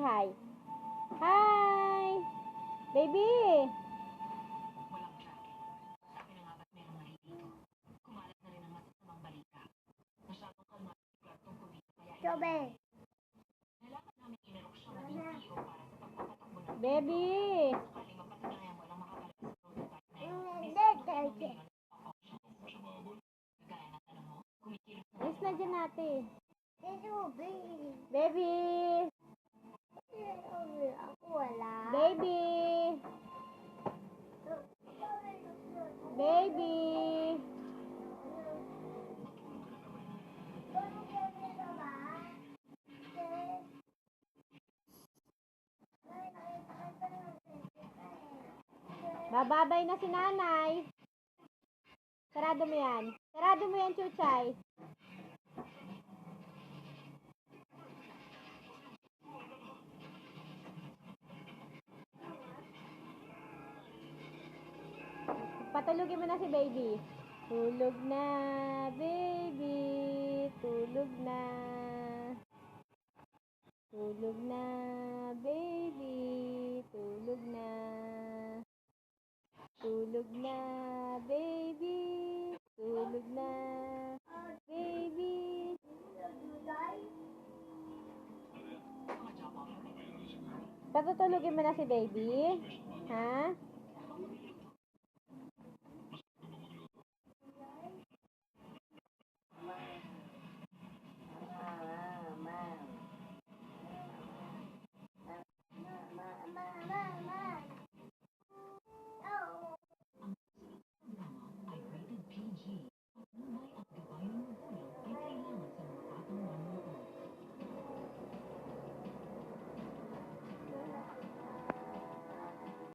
hi. Hi! Baby! Chobe. Baby! Yes na dyan natin. Baby! Ako wala. Baby! Baby! Bababay na si nanay. Sarado mo yan. Sarado mo yan, Chuchay. Patulugin mo na si baby. Tulog na, baby. Tulog na. Tulog na, baby. Tulog na. Tulog na, baby. Tulog na, baby. Patutulugin mo na si baby? Ha?